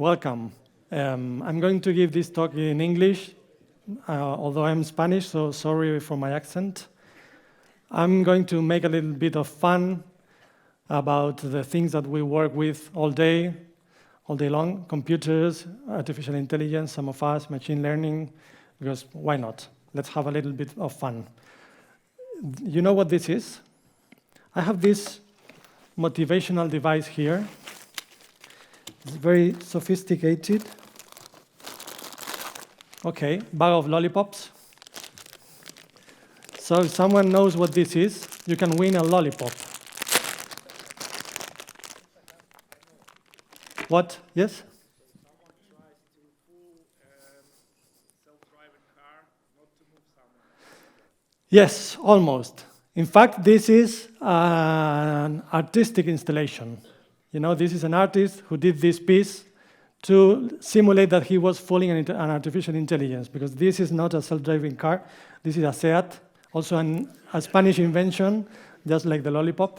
Welcome. I'm going to give this talk in English, although I'm Spanish, so sorry for my accent. I'm going to make a little bit of fun about the things that we work with all day long, computers, artificial intelligence, some of us, machine learning, because why not? Let's have a little bit of fun. You know what this is? I have this motivational device here. It's very sophisticated. Okay, bag of lollipops. So if someone knows what this is, you can win a lollipop. What? Yes? So someone tries to fool a self-driving car not to move someone. Yes, almost. In fact, this is an artistic installation. You know, this is an artist who did this piece to simulate that he was fooling an artificial intelligence, because this is not a self-driving car. This is a SEAT, also a Spanish invention, just like the lollipop.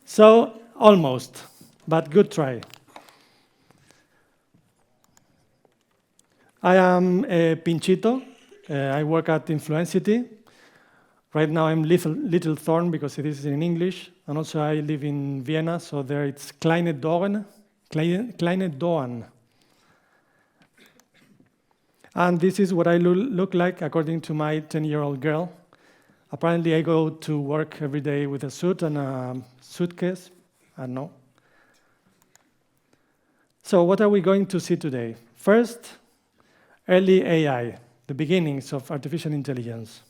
So, almost, but good try. I am Pinchito. I work at Influencity. Right now I'm Little Thorn because it is in English, and also I live in Vienna, so there it's Kleine Dorn. And this is what I look like according to my 10-year-old girl. Apparently I go to work every day with a suit and a suitcase. I don't know. So what are we going to see today? First, early AI, the beginnings of artificial intelligence.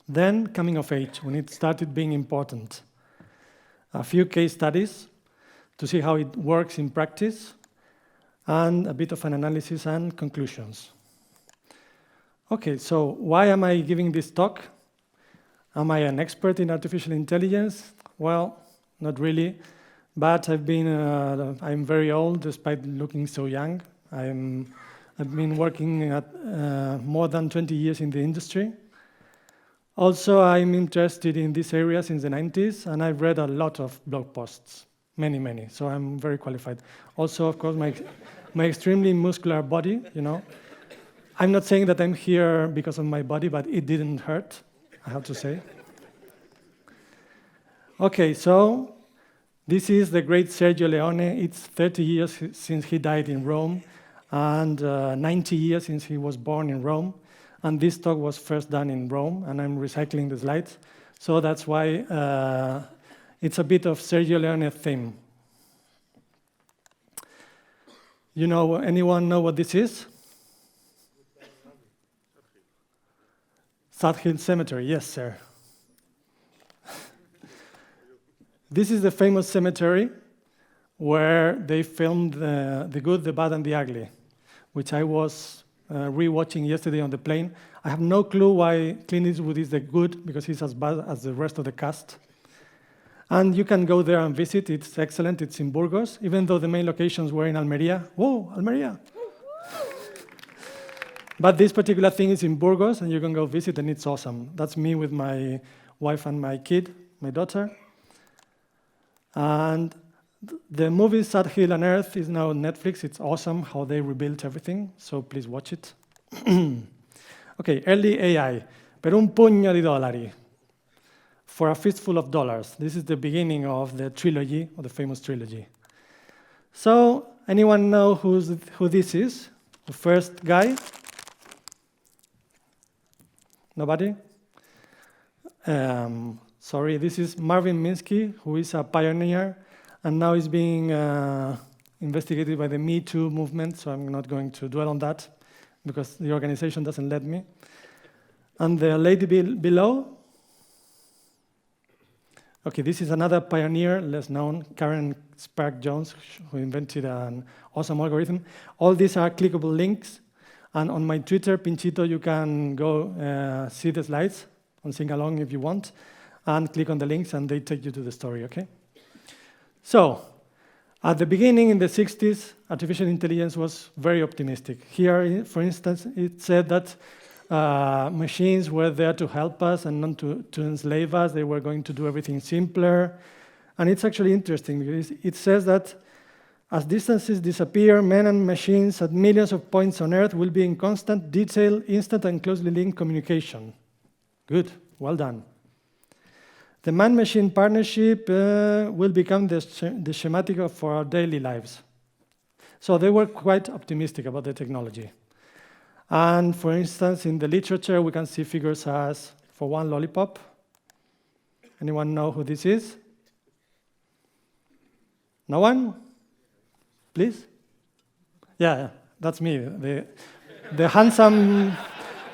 Then coming of age, when it started being important. A few case studies to see how it works in practice, and a bit of an analysis and conclusions. Okay, so why am I giving this talk? Am I an expert in artificial intelligence? Well, not really, but I'm very old despite looking so young. I've been working at more than 20 years in the industry. Also, I'm interested in this area since the 90s, and I've read a lot of blog posts, many, so I'm very qualified. Also, of course, my extremely muscular body, you know. I'm not saying that I'm here because of my body, but it didn't hurt, I have to say. Okay, so this is the great Sergio Leone. It's 30 years since he died in Rome, and 90 years since he was born in Rome. And this talk was first done in Rome, and I'm recycling the slides. So that's why it's a bit of Sergio Leone theme. You know, anyone know what this is? Sad Hill Cemetery, yes, sir. This is the famous cemetery where they filmed The Good, the Bad, and the Ugly, which I was rewatching yesterday on the plane. I have no clue why Clint Eastwood is the good, because he's as bad as the rest of the cast. And you can go there and visit. It's excellent. It's in Burgos, even though the main locations were in Almería. Whoa, Almería! But this particular thing is in Burgos, and you can go visit, and it's awesome. That's me with my wife and my kid, my daughter. And the movie Sad Hill on Earth is now on Netflix. It's awesome how they rebuilt everything, so please watch it. Okay, early AI. Per un pugno di dollari. For a fistful of dollars. This is the beginning of the trilogy, of the famous trilogy. So, anyone know who this is? The first guy? Nobody? Sorry, this is Marvin Minsky, who is a pioneer, and now is being investigated by the Me Too movement, so I'm not going to dwell on that, because the organization doesn't let me. And the lady below, okay, this is another pioneer, less known, Karen Spark-Jones, who invented an awesome algorithm. All these are clickable links, and on my Twitter, Pinchito, you can go see the slides and sing along if you want, and click on the links, and they take you to the story, okay? So, at the beginning, in the 60s, artificial intelligence was very optimistic. Here, for instance, it said that machines were there to help us and not to enslave us. They were going to do everything simpler. And it's actually interesting because it says that As distances disappear, men and machines at millions of points on Earth will be in constant, detailed, instant, and closely linked communication. Good, well done. The man-machine partnership will become the schematic for our daily lives. So they were quite optimistic about the technology. And for instance, in the literature, we can see figures as, for one lollipop. Anyone know who this is? No one? Please? Yeah, that's me. The handsome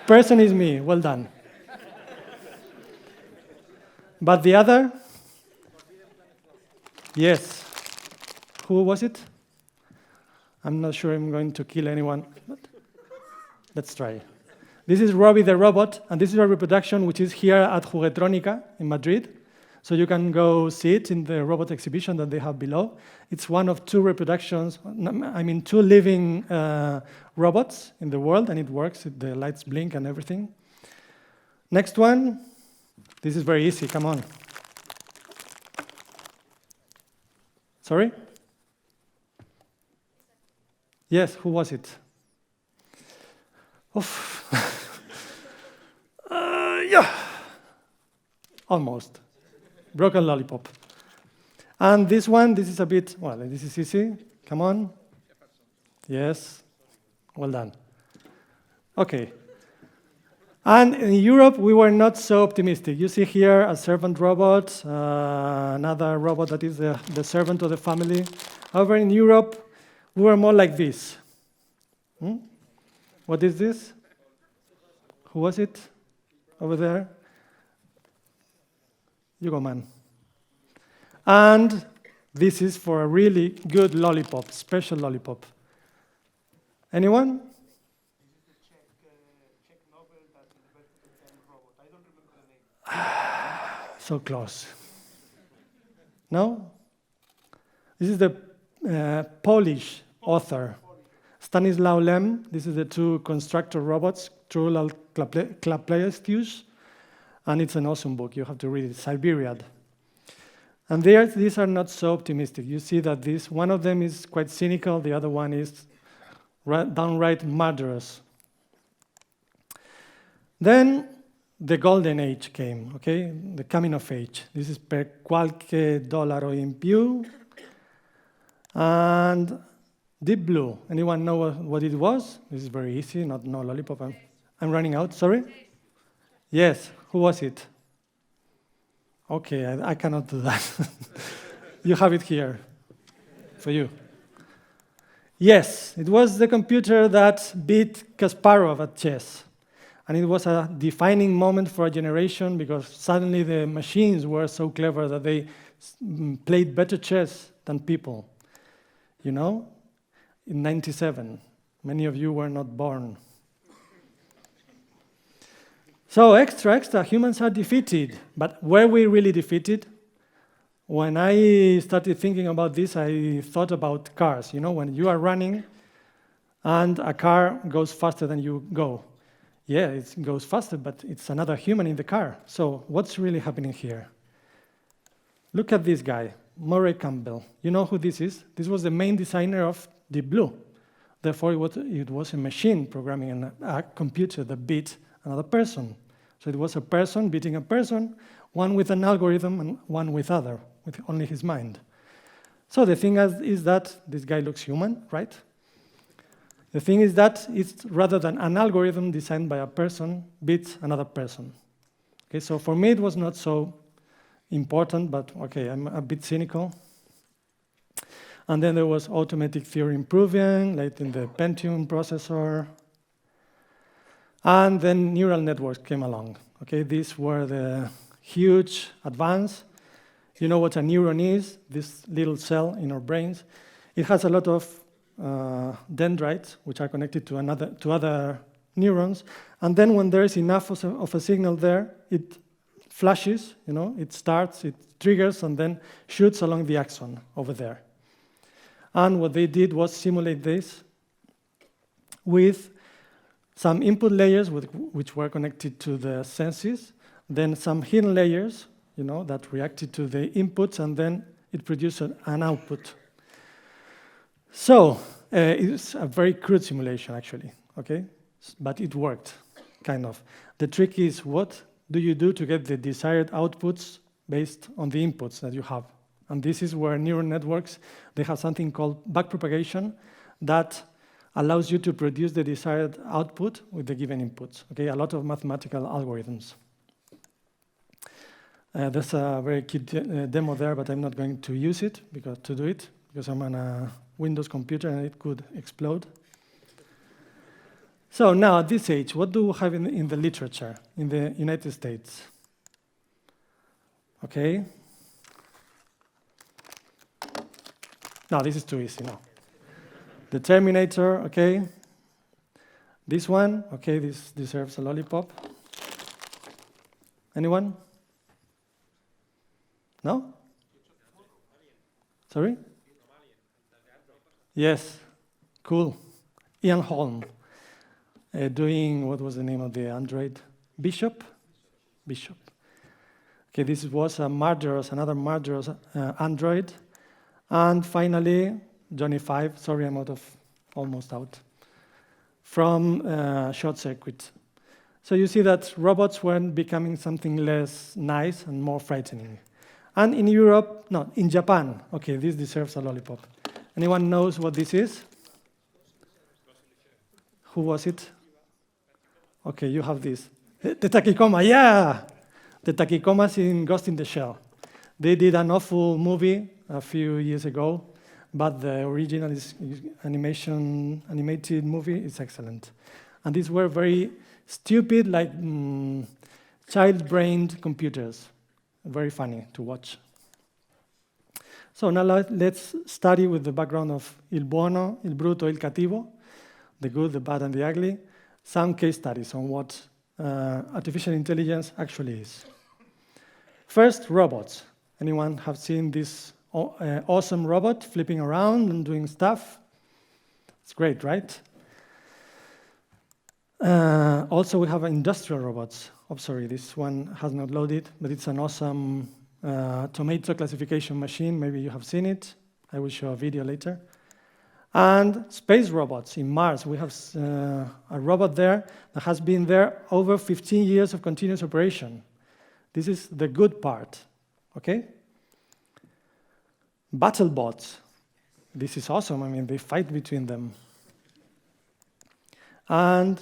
person is me. Well done. But the other? Yes. Who was it? I'm not sure I'm going to kill anyone, but let's try. This is Robbie the robot, and this is a reproduction which is here at Juguetronica in Madrid. So you can go see it in the robot exhibition that they have below. It's one of two reproductions, two living robots in the world, and it works. The lights blink and everything. Next one. This is very easy, come on. Sorry? Yes, who was it? Oof. Yeah. Almost. Broken lollipop. And this one, this is a bit, well, this is easy. Come on. Yes. Well done. Okay. And in Europe, we were not so optimistic. You see here a servant robot, another robot that is the servant of the family. However, in Europe, we were more like this. What is this? Who was it? Over there? You go, man. And this is for a really good lollipop, special lollipop. Anyone? So close. No? This is the Polish author, Stanislaw Lem. This is the two constructor robots, Trulal Klapleystius, and it's an awesome book. You have to read it, Siberiad. And these are not so optimistic. You see that one of them is quite cynical, the other one is downright murderous. Then the golden age came, okay? The coming of age. This is per qualche dollaro in più. And Deep Blue. Anyone know what it was? This is very easy, no lollipop. I'm running out, sorry? Yes, who was it? Okay, I cannot do that. You have it here for you. Yes, it was the computer that beat Kasparov at chess. And it was a defining moment for a generation because suddenly the machines were so clever that they played better chess than people. You know, in '97, many of you were not born. So extra, humans are defeated. But were we really defeated? When I started thinking about this, I thought about cars. You know, when you are running and a car goes faster than you go. Yeah, it goes faster, but it's another human in the car. So what's really happening here? Look at this guy, Murray Campbell. You know who this is? This was the main designer of Deep Blue. Therefore, it was a machine programming a computer that beat another person. So it was a person beating a person, one with an algorithm and one with only his mind. So the thing is that this guy looks human, right? The thing is that it's rather than an algorithm designed by a person beats another person. Okay, so for me it was not so important, but okay, I'm a bit cynical. And then there was automatic theory improving, like in the Pentium processor. And then neural networks came along. Okay, these were the huge advance. You know what a neuron is, this little cell in our brains. It has a lot of dendrites, which are connected to other neurons. And then when there is enough of a signal there, it flashes, you know, it starts, it triggers, and then shoots along the axon over there. And what they did was simulate this with some input layers which were connected to the senses, then some hidden layers, you know, that reacted to the inputs, and then it produced an output. So it's a very crude simulation, actually, okay? But it worked, kind of. The trick is, what do you do to get the desired outputs based on the inputs that you have? And this is where neural networks, they have something called backpropagation that allows you to produce the desired output with the given inputs, okay? A lot of mathematical algorithms. There's a very cute demo there, but I'm not going to use it because I'm on a Windows computer and it could explode. So now at this age, what do we have in the literature in the United States? Okay. No, this is too easy, no. The Terminator, okay. This one, okay, this deserves a lollipop. Anyone? No? Sorry? Yes, cool. Ian Holm, doing, what was the name of the android? Bishop? Bishop. Okay, this was another murderous android. And finally, Johnny 5, sorry, I'm almost out, from Short Circuit. So you see that robots were becoming something less nice and more frightening. And in Europe, no, in Japan, okay, this deserves a lollipop. Anyone knows what this is? Who was it? Okay, you have this. The Tachikoma, yeah! The Tachikomas in Ghost in the Shell. They did an awful movie a few years ago, but the original animated movie is excellent. And these were very stupid, like child-brained computers. Very funny to watch. So now let's study with the background of il buono, il brutto, il cattivo, the good, the bad, and the ugly, some case studies on what artificial intelligence actually is. First, robots. Anyone have seen this awesome robot flipping around and doing stuff? It's great, right? Also, we have industrial robots. Oh, sorry, this one has not loaded, but it's an awesome tomato classification machine. Maybe you have seen it. I will show a video later. And space robots in Mars. We have a robot there that has been there over 15 years of continuous operation. This is the good part, okay? BattleBots. This is awesome. I mean, they fight between them. And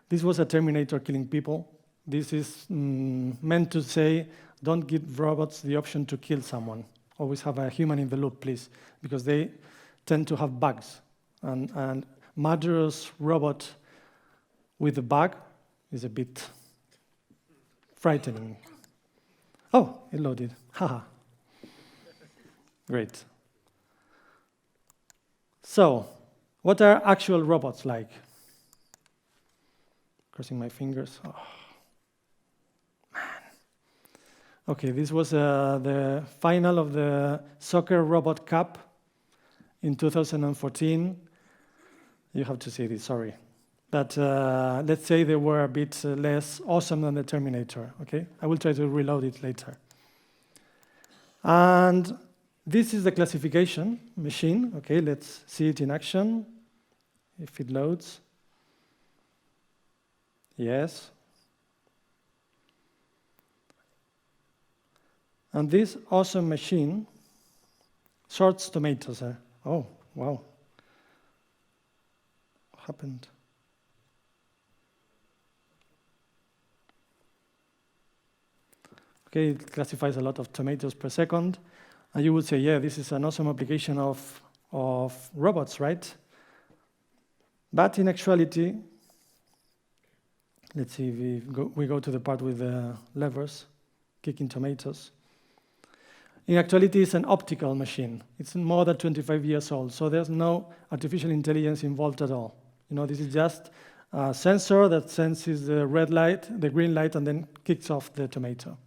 this was a Terminator killing people. This is meant to say, don't give robots the option to kill someone. Always have a human in the loop, please, because they tend to have bugs. And murderous robot with a bug is a bit frightening. Oh, it loaded. Haha. Great. So, what are actual robots like? Crossing my fingers. Oh, man. Okay, this was the final of the Soccer Robot Cup in 2014. You have to see this, sorry. But let's say they were a bit less awesome than the Terminator, okay? I will try to reload it later. And this is the classification machine. Okay, let's see it in action, if it loads. Yes. And this awesome machine sorts tomatoes. Oh, wow. What happened? Okay, it classifies a lot of tomatoes per second. And you would say, yeah, this is an awesome application of robots, right? But in actuality, let's see if we go to the part with the levers, kicking tomatoes. In actuality, it's an optical machine. It's more than 25 years old, so there's no artificial intelligence involved at all. You know, this is just a sensor that senses the red light, the green light, and then kicks off the tomato.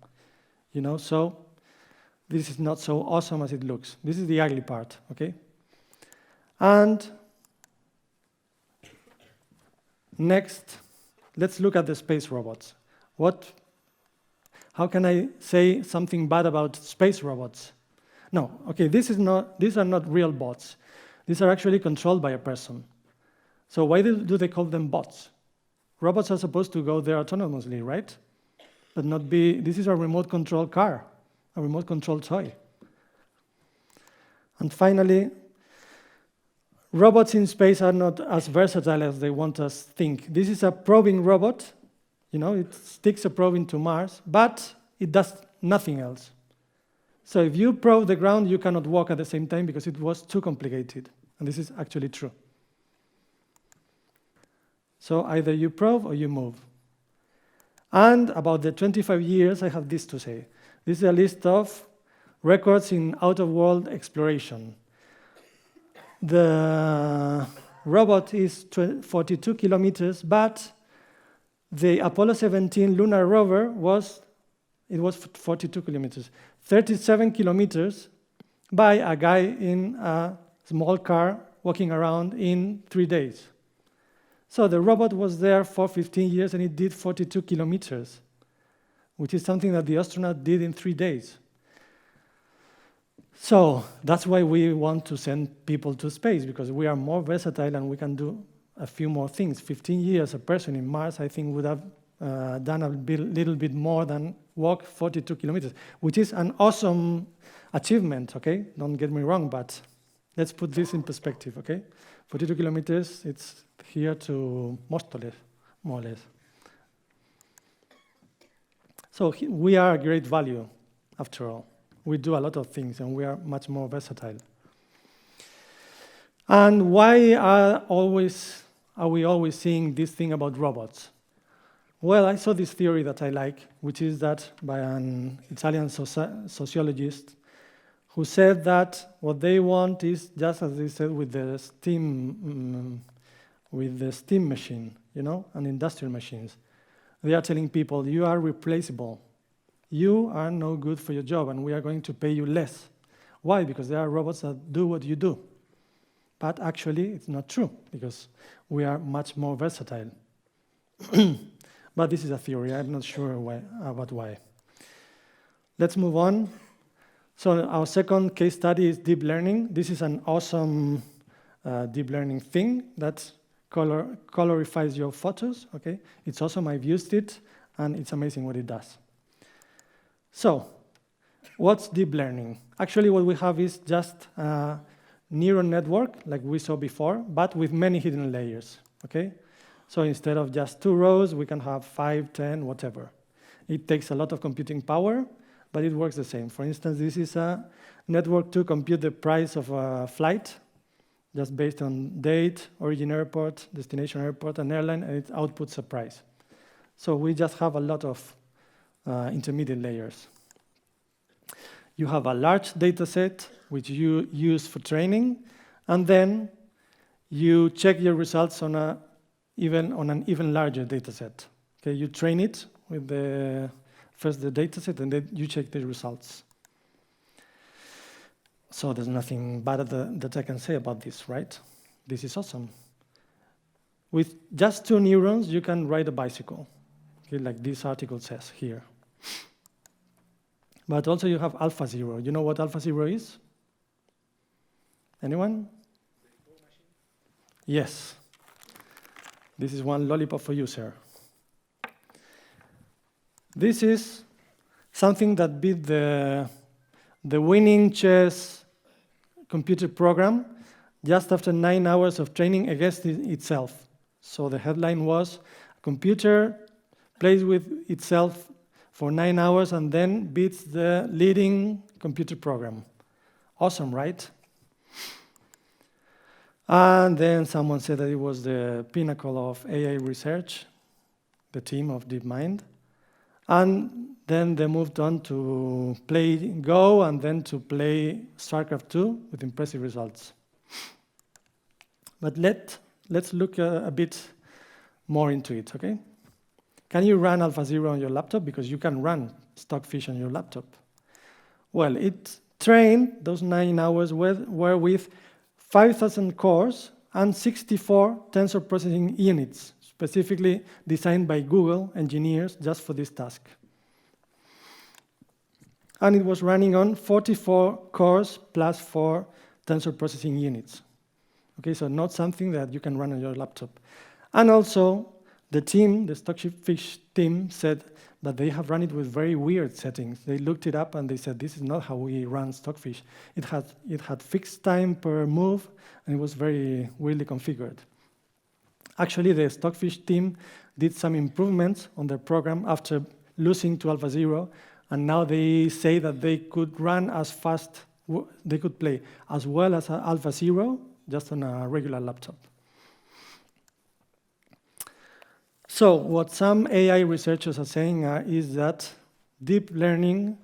You know, so this is not so awesome as it looks. This is the ugly part, okay? And next, let's look at the space robots. How can I say something bad about space robots? No, okay, these are not real bots. these are actually controlled by a person. So why do they call them bots? Robots are supposed to go there autonomously, right? But not be, this is a remote control car, a remote control toy. And finally, robots in space are not as versatile as they want us to think. This is a probing robot. You know, it sticks a probe into Mars, but it does nothing else. So if you probe the ground, you cannot walk at the same time because it was too complicated. And this is actually true. So either you probe or you move. And about the 25 years, I have this to say. This is a list of records in out-of-world exploration. The robot is 42 kilometers, but the Apollo 17 lunar rover was 42 kilometers, 37 kilometers by a guy in a small car walking around in 3 days. So the robot was there for 15 years and it did 42 kilometers, which is something that the astronaut did in 3 days. So that's why we want to send people to space, because we are more versatile and we can do a few more things. 15 years, a person in Mars, I think, would have done a little bit more than walk 42 kilometers, which is an awesome achievement, okay? Don't get me wrong, but let's put this in perspective, okay? 42 kilometers, it's here to Móstoles, more or less. So we are a great value, after all. We do a lot of things, and we are much more versatile. And why are we always seeing this thing about robots? Well, I saw this theory that I like, which is that by an Italian sociologist who said that what they want is, just as they said with the steam machine, you know, and industrial machines. They are telling people, you are replaceable. You are no good for your job, and we are going to pay you less. Why? Because there are robots that do what you do. But actually, it's not true, because we are much more versatile. But this is a theory. I'm not sure about why. Let's move on. So our second case study is deep learning. This is an awesome deep learning thing that colorifies your photos. Okay, it's awesome. I've used it, and it's amazing what it does. So, what's deep learning? Actually, what we have is just a neural network, like we saw before, but with many hidden layers, okay? So instead of just 2 rows, we can have 5, 10, whatever. It takes a lot of computing power, but it works the same. For instance, this is a network to compute the price of a flight, just based on date, origin airport, destination airport, and airline, and it outputs a price. So we just have a lot of intermediate layers. You have a large data set, which you use for training, and then you check your results on an even larger data set. Okay, you train it with first the data set, and then you check the results. So there's nothing bad that I can say about this, right? This is awesome. With just 2 neurons, you can ride a bicycle, okay, like this article says here. But also you have AlphaZero. You know what AlphaZero is? Anyone? Yes. This is one lollipop for you, sir. This is something that beat the winning chess computer program just after 9 hours of training against itself. So the headline was, a computer plays with itself for 9 hours and then beats the leading computer program. Awesome, right? And then someone said that it was the pinnacle of AI research, the team of DeepMind. And then they moved on to play Go and then to play StarCraft 2 with impressive results. But let's look a bit more into it, okay? Can you run AlphaZero on your laptop? Because you can run Stockfish on your laptop. Well, it trained, those 9 hours were with 5,000 cores and 64 tensor processing units, specifically designed by Google engineers just for this task. And it was running on 44 cores plus 4 tensor processing units. Okay, so not something that you can run on your laptop. And also, the team, the Stockfish team, said that they have run it with very weird settings. They looked it up and they said, this is not how we run Stockfish. It had fixed time per move, and it was very weirdly configured. Actually, the Stockfish team did some improvements on their program after losing to AlphaZero, and now they say that they could run as fast, they could play as well as AlphaZero, just on a regular laptop. So what some AI researchers are saying is that deep learning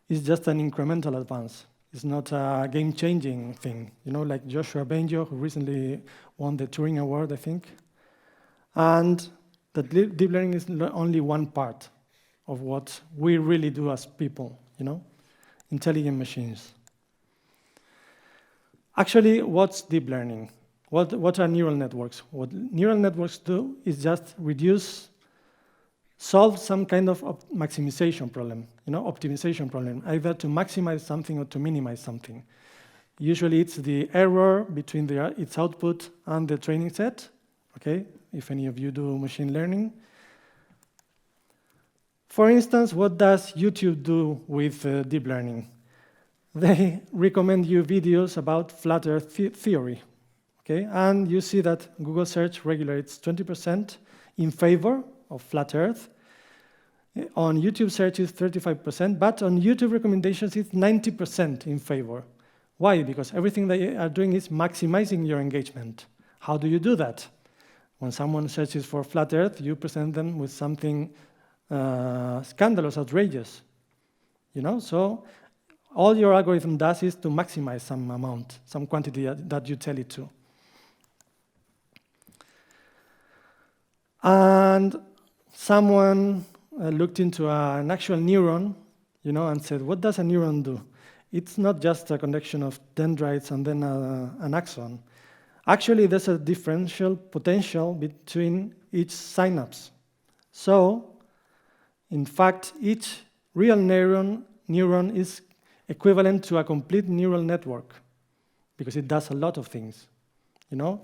is just an incremental advance. It's not a game-changing thing. You know, like Joshua Bengio, who recently won the Turing Award, I think. And that deep learning is only one part of what we really do as people, you know, intelligent machines. Actually, what's deep learning? What are neural networks? What neural networks do is just solve some kind of maximization problem, you know, optimization problem, either to maximize something or to minimize something. Usually it's the error between its output and the training set, okay, if any of you do machine learning. For instance, what does YouTube do with deep learning? They recommend you videos about flat Earth theory. Okay, and you see that Google search regulates 20% in favor of flat Earth. On YouTube search is 35%, but on YouTube recommendations it's 90% in favor. Why? Because everything they are doing is maximizing your engagement. How do you do that? When someone searches for flat Earth, you present them with something scandalous, outrageous. You know, so all your algorithm does is to maximize some amount, some quantity that you tell it to. And someone looked into an actual neuron, you know, and said, what does a neuron do? It's not just a connection of dendrites and then an axon. Actually, there's a differential potential between each synapse. So, in fact, each real neuron is equivalent to a complete neural network because it does a lot of things, you know?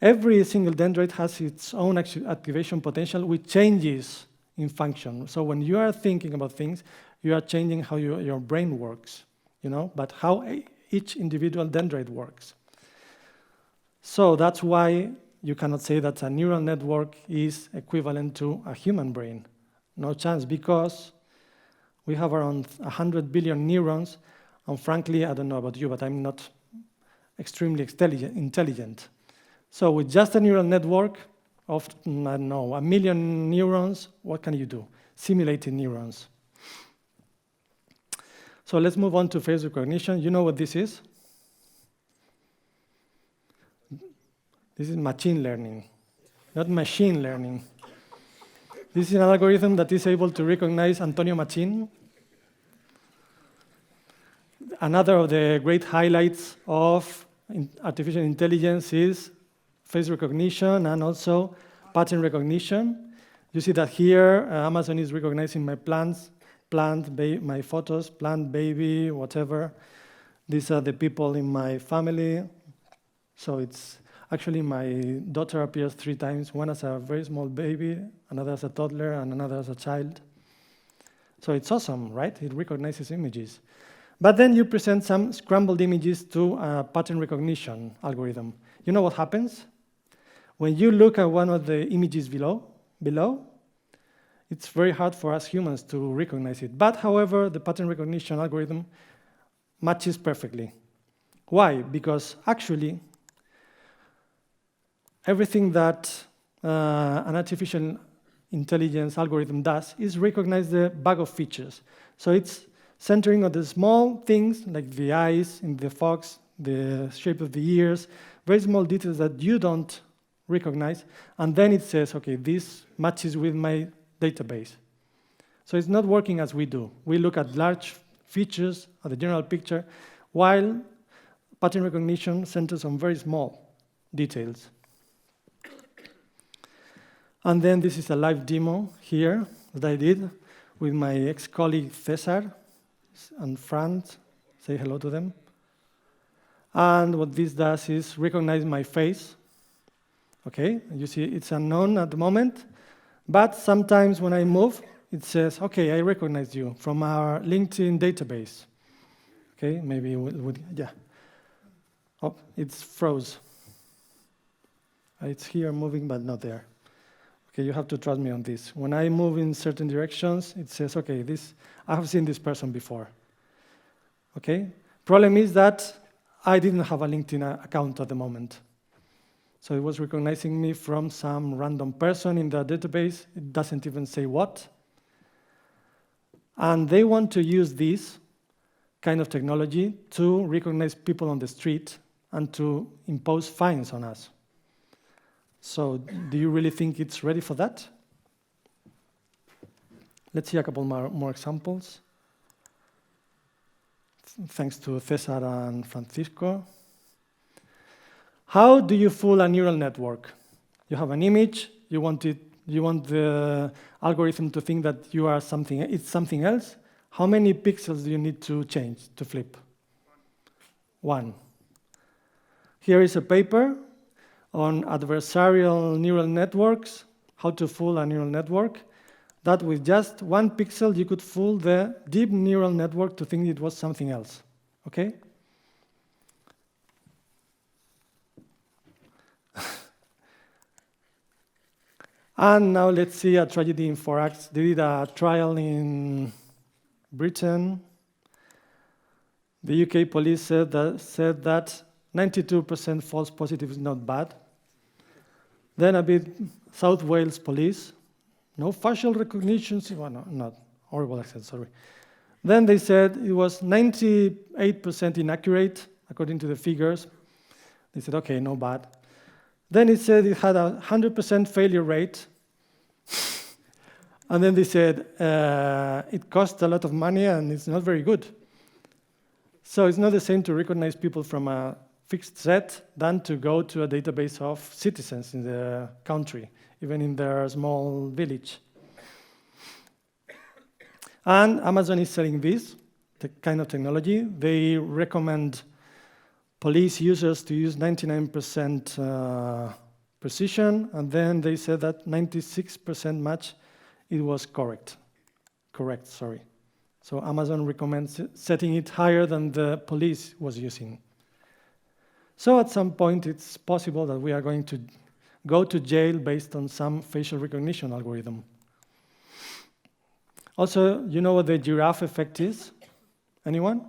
Every single dendrite has its own activation potential, which changes in function. So when you are thinking about things, you are changing how your brain works, you know, but how each individual dendrite works. So that's why you cannot say that a neural network is equivalent to a human brain. No chance, because we have around 100 billion neurons, and frankly, I don't know about you, but I'm not extremely intelligent. So with just a neural network of, I don't know, 1 million neurons, what can you do? Simulating neurons. So let's move on to face recognition. You know what this is? This is machine learning, not machine learning. This is an algorithm that is able to recognize Antonio Machin. Another of the great highlights of artificial intelligence is face recognition and also pattern recognition. You see that here, Amazon is recognizing my plants, my photos, plant, baby, whatever. These are the people in my family. So it's actually my daughter appears 3 times, one as a very small baby, another as a toddler, and another as a child. So it's awesome, right? It recognizes images. But then you present some scrambled images to a pattern recognition algorithm. You know what happens? When you look at one of the images below, it's very hard for us humans to recognize it. But however, the pattern recognition algorithm matches perfectly. Why? Because actually, everything that an artificial intelligence algorithm does is recognize the bag of features. So it's centering on the small things like the eyes in the fox, the shape of the ears, very small details that you don't recognize, and then it says, okay, this matches with my database. So it's not working as we do. We look at large features of the general picture, while pattern recognition centers on very small details. And then this is a live demo here that I did with my ex-colleague Cesar and Franz. Say hello to them. And what this does is recognize my face. Okay, you see it's unknown at the moment, but sometimes when I move, it says, okay, I recognize you from our LinkedIn database. Okay, maybe yeah. Oh, it's froze. It's here moving, but not there. Okay, you have to trust me on this. When I move in certain directions, it says, okay, I have seen this person before. Okay, problem is that I didn't have a LinkedIn account at the moment. So it was recognizing me from some random person in the database. It doesn't even say what. And they want to use this kind of technology to recognize people on the street and to impose fines on us. So do you really think it's ready for that? Let's see a couple more examples. Thanks to Cesar and Francisco. How do you fool a neural network? You have an image, you want the algorithm to think that you are it's something else. How many pixels do you need to change, to flip? One. Here is a paper on adversarial neural networks, how to fool a neural network, that with just 1 pixel you could fool the deep neural network to think it was something else, okay? And now let's see a tragedy in 4 acts. They did a trial in Britain. The UK police said that 92% false positive is not bad. Then a bit South Wales police, no facial recognition, well, no, not horrible accent, sorry. Then they said it was 98% inaccurate, according to the figures. They said, okay, no bad. Then it said it had a 100% failure rate. And then they said it cost a lot of money and it's not very good. So it's not the same to recognize people from a fixed set than to go to a database of citizens in the country, even in their small village. And Amazon is selling this kind of technology. They recommend police users to use 99% precision, and then they said that 96% match, it was correct. Sorry. So Amazon recommends setting it higher than the police was using. So at some point, it's possible that we are going to go to jail based on some facial recognition algorithm. Also, you know what the giraffe effect is? Anyone?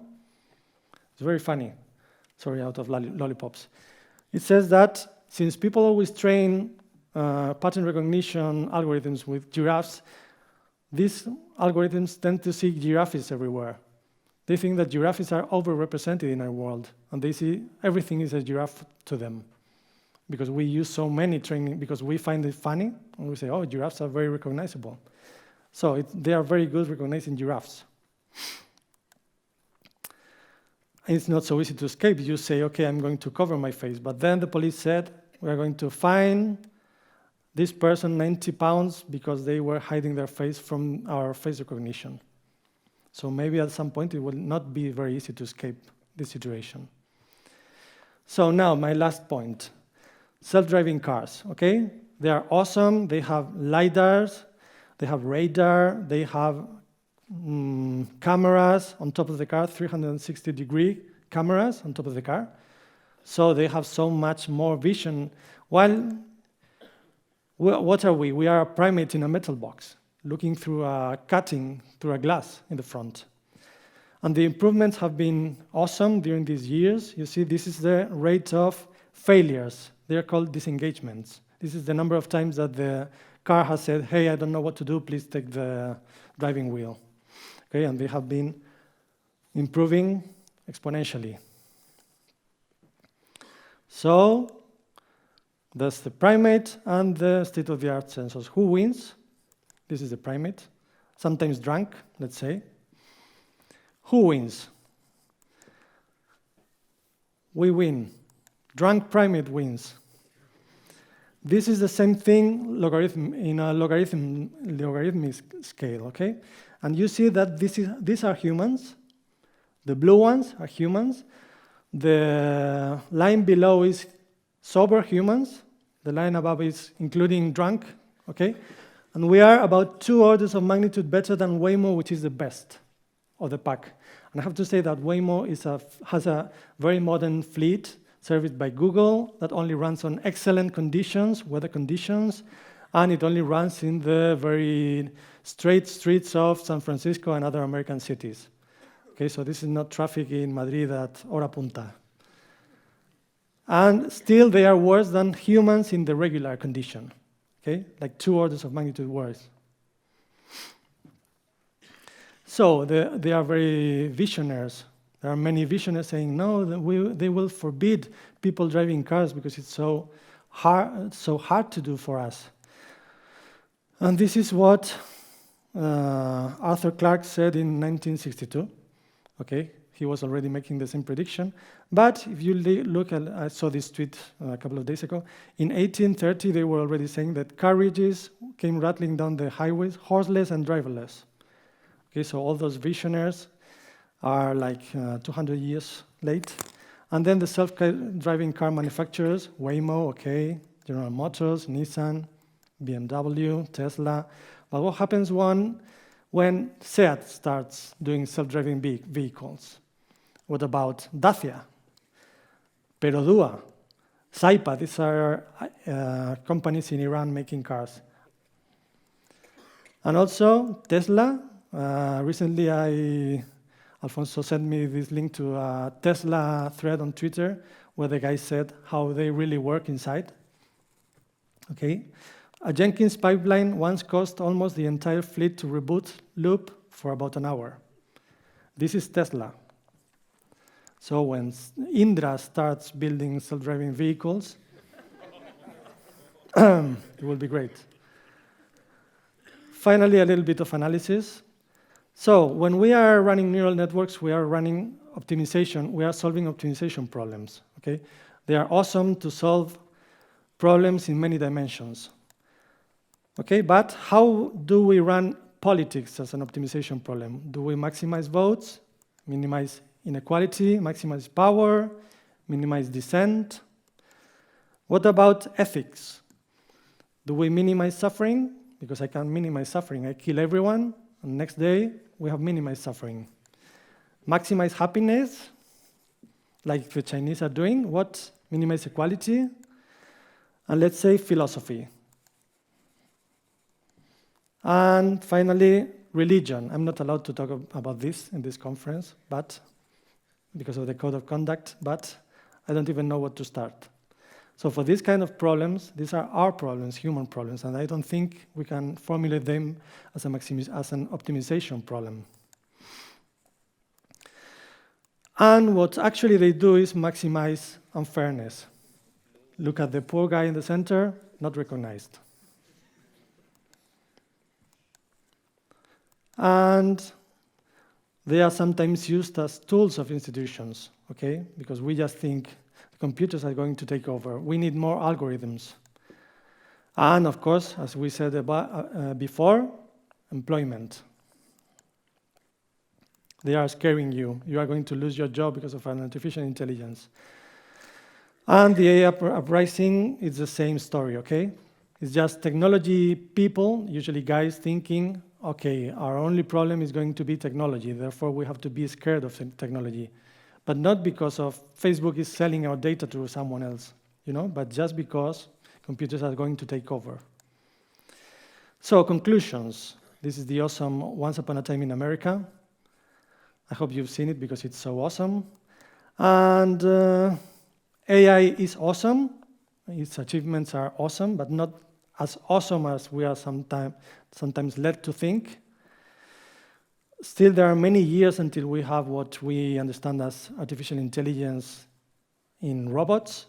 It's very funny. Sorry, out of lollipops. It says that since people always train pattern recognition algorithms with giraffes, these algorithms tend to see giraffes everywhere. They think that giraffes are overrepresented in our world, and they see everything is a giraffe to them. Because we use so many training, because we find it funny, and we say, oh, giraffes are very recognizable. So they are very good recognizing giraffes. It's not so easy to escape. You say, okay, I'm going to cover my face. But then the police said, we're going to fine this person 90 pounds because they were hiding their face from our face recognition. So maybe at some point it will not be very easy to escape this situation. So now my last point, self-driving cars, okay? They are awesome. They have LiDARs, they have radar, they have cameras on top of the car, 360-degree cameras on top of the car. So they have so much more vision. While, what are we? We are a primate in a metal box, looking through cutting through a glass in the front. And the improvements have been awesome during these years. You see, this is the rate of failures. They are called disengagements. This is the number of times that the car has said, hey, I don't know what to do, please take the driving wheel. Okay, and they have been improving exponentially. So that's the primate and the state-of-the-art sensors. Who wins? This is the primate, sometimes drunk, let's say. Who wins? We win. Drunk primate wins. This is the same thing in a logarithmic scale, okay? And you see that these are humans. The blue ones are humans. The line below is sober humans. The line above is including drunk, okay? And we are about 2 orders of magnitude better than Waymo, which is the best of the pack. And I have to say that Waymo has a very modern fleet serviced by Google that only runs on excellent conditions, weather conditions, and it only runs in the very straight streets of San Francisco and other American cities. Okay, so this is not traffic in Madrid at hora punta. And still they are worse than humans in the regular condition. Okay, like 2 orders of magnitude worse. So they are very visionaries. There are many visionaries saying, no, they will forbid people driving cars because it's so hard to do for us. And this is what Arthur Clarke said in 1962. Okay, he was already making the same prediction. But if you look at, I saw this tweet a couple of days ago, in 1830 they were already saying that carriages came rattling down the highways, horseless and driverless. Okay, so all those visionaries are like 200 years late. And then the self-driving car manufacturers, Waymo, okay, General Motors, Nissan, BMW, Tesla. But what happens when Seat starts doing self-driving vehicles? What about Dacia, Perodua, Saipa? These are companies in Iran making cars. And also Tesla. Recently, Alfonso sent me this link to a Tesla thread on Twitter where the guy said how they really work inside. Okay. A Jenkins pipeline once cost almost the entire fleet to reboot loop for about an hour. This is Tesla. So when Indra starts building self-driving vehicles, it will be great. Finally, a little bit of analysis. So when we are running neural networks, we are running optimization. We are solving optimization problems. Okay? They are awesome to solve problems in many dimensions. Okay, but how do we run politics as an optimization problem? Do we maximize votes, minimize inequality, maximize power, minimize dissent? What about ethics? Do we minimize suffering? Because I can't minimize suffering. I kill everyone, and next day we have minimized suffering. Maximize happiness, like the Chinese are doing. What? Minimize equality. And let's say philosophy. And finally, religion. I'm not allowed to talk about this in this conference, but because of the code of conduct, but I don't even know what to start. So for these kind of problems, these are our problems, human problems, and I don't think we can formulate them as an optimization problem. And what actually they do is maximize unfairness. Look at the poor guy in the center, not recognized. And they are sometimes used as tools of institutions, okay? Because we just think computers are going to take over. We need more algorithms. And of course, as we said before, employment. They are scaring you. You are going to lose your job because of an artificial intelligence. And the AI uprising is the same story, okay? It's just technology people, usually guys, thinking, okay, our only problem is going to be technology, therefore we have to be scared of technology. But not because of Facebook is selling our data to someone else, but just because computers are going to take over. So conclusions. This is the awesome Once Upon a Time in America. I hope you've seen it because it's so awesome. And AI is awesome. Its achievements are awesome, but not as awesome as we are sometimes led to think. Still, there are many years until we have what we understand as artificial intelligence in robots.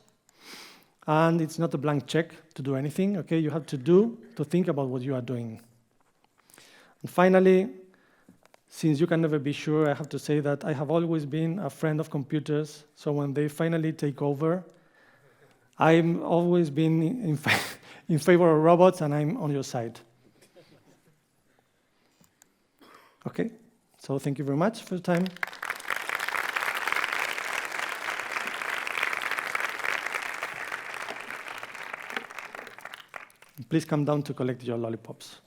And it's not a blank check to do anything, okay? You have to think about what you are doing. And finally, since you can never be sure, I have to say that I have always been a friend of computers, so when they finally take over, I've always been in favor of robots, and I'm on your side. Okay, so thank you very much for your time. Please come down to collect your lollipops.